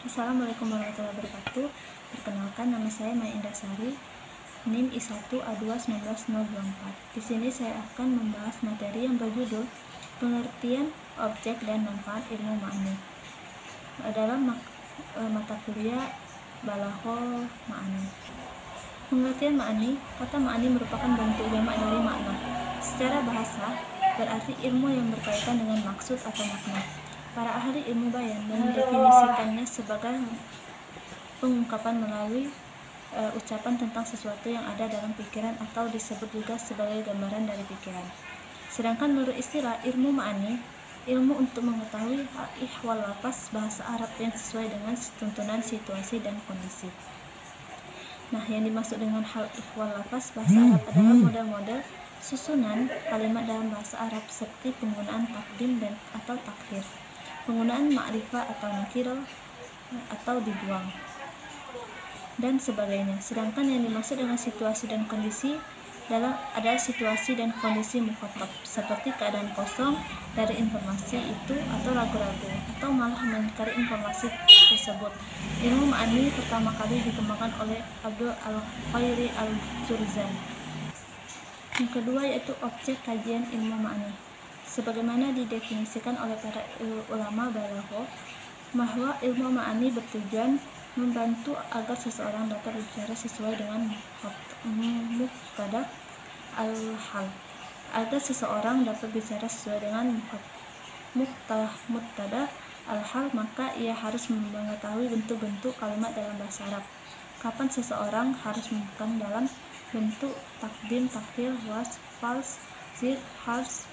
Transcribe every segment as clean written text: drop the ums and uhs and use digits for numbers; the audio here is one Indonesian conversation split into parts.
Assalamualaikum warahmatullahi wabarakatuh. Perkenalkan, nama saya Maya Indasari, NIM I1A21924. Di sini saya akan membahas materi yang berjudul Pengertian Objek dan Manfaat Ilmu Ma'ani dalam mata kuliah Balaghah Ma'ani. Pengertian ma'ani, kata ma'ani merupakan bentuk jamak dari makna. Secara bahasa, berarti ilmu yang berkaitan dengan maksud atau makna. Para ahli ilmu bayan mendefinisikannya sebagai pengungkapan melalui ucapan tentang sesuatu yang ada dalam pikiran atau disebut juga sebagai gambaran dari pikiran. Sedangkan menurut istilah ilmu ma'ani, ilmu untuk mengetahui ihwal lafaz bahasa Arab yang sesuai dengan tuntunan situasi dan kondisi. Nah, yang dimaksud dengan hal ihwal lafaz bahasa Arab adalah model-model susunan kalimat dalam bahasa Arab seperti penggunaan takdim dan atau takhir, penggunaan ma'rifah atau nakirah atau dibuang, dan sebagainya. Sedangkan yang dimaksud dengan situasi dan kondisi adalah situasi dan kondisi mukhatab, seperti keadaan kosong dari informasi itu atau ragu-ragu atau malah mengingkari informasi tersebut. Ilmu ma'ani pertama kali dikembangkan oleh Abdul Al-Khairi Al-Jurzani. Yang kedua yaitu objek kajian ilmu ma'ani. Sebagaimana didefinisikan oleh para ulama balaghah, bahwa ilmu ma'ani bertujuan membantu agar seseorang dapat berbicara sesuai dengan mubtada al-hal, agar seseorang dapat bicara sesuai dengan mubtada al-hal, maka ia harus mengetahui bentuk-bentuk kalimat dalam bahasa Arab. Kapan seseorang harus menggunakan dalam bentuk takdim, takhir, wasf, fals, zir, harf,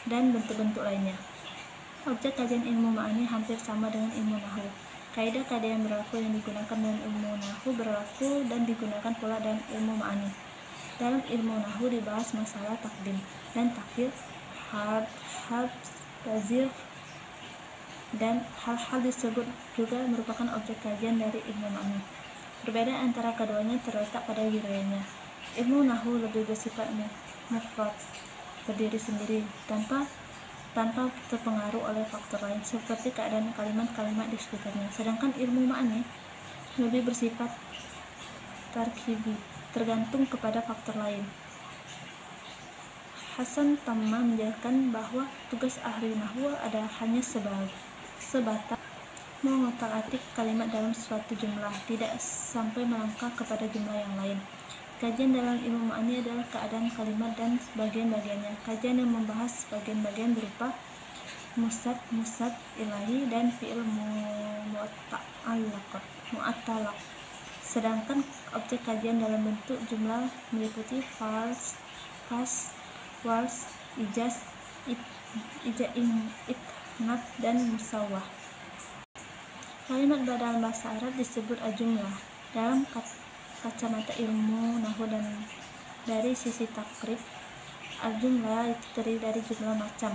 dan bentuk-bentuk lainnya. Objek kajian ilmu ma'ani hampir sama dengan ilmu nahwu. Kaidah-kaidah yang berlaku yang digunakan dalam ilmu nahwu berlaku dan digunakan pula dalam ilmu ma'ani. Dalam ilmu nahwu dibahas masalah takdim dan takhir, harf, zir, dan hal-hal disebut juga merupakan objek kajian dari ilmu ma'ani. Perbedaan antara keduanya terletak pada wilayahnya. Ilmu nahwu lebih bersifat mufrad, berdiri sendiri tanpa terpengaruh oleh faktor lain seperti keadaan kalimat-kalimat di sekitarnya. Sedangkan ilmu ma'ani lebih bersifat tarkibi, tergantung kepada faktor lain. Hasan Tamma menjelaskan bahwa tugas ahli nahwu adalah hanya sebatas mengotak-atik kalimat dalam suatu jumlah, tidak sampai melangkah kepada jumlah yang lain. Kajian dalam ilmu ma'ani adalah keadaan kalimat dan bagian-bagiannya. Kajian yang membahas bagian-bagian berupa musad ilahi dan fi'il mu'attalaq. Sedangkan objek kajian dalam bentuk jumlah meliputi fals, wals, ijaz, ithnat, dan musawwah. Kalimat dalam bahasa Arab disebut al-jumlah. Dalam kacamata ilmu nahwu dan dari sisi takrib, al-jumlah itu terdiri dari jumlah macam,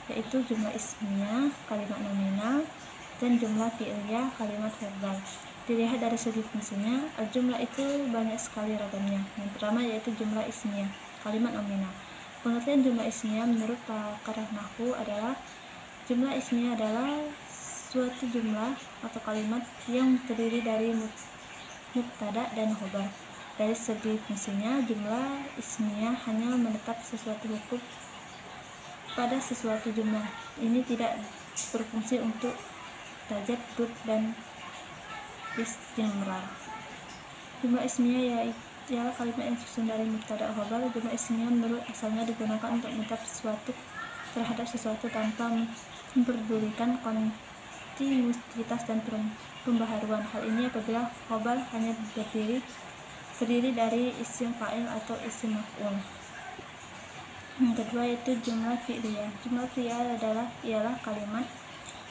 yaitu jumlah ismiyah, kalimat nominal, dan jumlah fi'liyah, kalimat verbal. Dilihat dari segi fungsinya, al-jumlah itu banyak sekali ragamnya. Yang pertama yaitu jumlah ismiyah, kalimat nominal. Pengertian jumlah ismiyah menurut pakar nahwu adalah jumlah ismiyah adalah suatu jumlah atau kalimat yang terdiri dari mubtada dan khobar. Dari segi fungsinya, jumlah ismiyah hanya menetap sesuatu hukum pada sesuatu jumlah. Ini tidak berfungsi untuk tajaddud dan istimrar. Jumlah ismiyah ialah kalimat yang susun dari mubtada dan khobar. Jumlah ismiyah menurut asalnya digunakan untuk menetap sesuatu terhadap sesuatu tanpa memperdulikan kontinuitas dan pembaharuan. Hal ini apabila khobar hanya terdiri dari isim fa'il atau isim maf'ul. Yang kedua yaitu jumlah fi'liyah. Jumlah fi'liyah ialah kalimat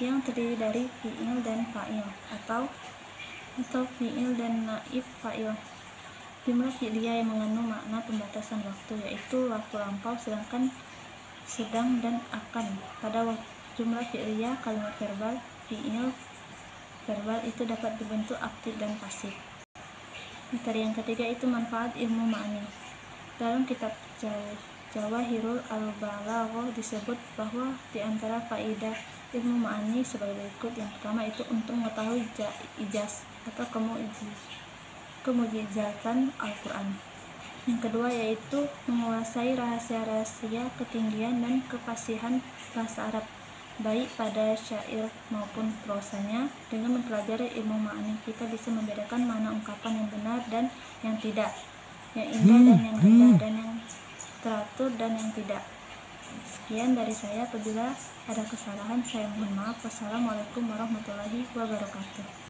yang terdiri dari fi'il dan fa'il atau fi'il dan naib fa'il. Jumlah fi'liyah yang mengandung makna pembatasan waktu, yaitu waktu lampau, sedang, dan akan. Pada jumlah fi'liyah, kalimat verbal, fi'il verbal itu dapat berbentuk aktif dan pasif. Materi yang ketiga itu manfaat ilmu ma'ani. Dalam kitab Jawahirul Al-Balaghah disebut bahwa di antara faedah ilmu ma'ani sebagai berikut. Yang pertama itu untuk mengetahui ijaz atau kemujizatan Al-Quran. Yang kedua yaitu menguasai rahasia-rahasia ketinggian dan kefasihan bahasa Arab, baik pada syair maupun prosanya. Dengan mempelajari ilmu ma'ani, kita bisa membedakan mana ungkapan yang benar dan yang tidak, yang indah dan yang rendah, dan yang teratur dan yang tidak. Sekian dari saya. Apabila ada kesalahan, saya mohon maaf. Wassalamualaikum warahmatullahi wabarakatuh.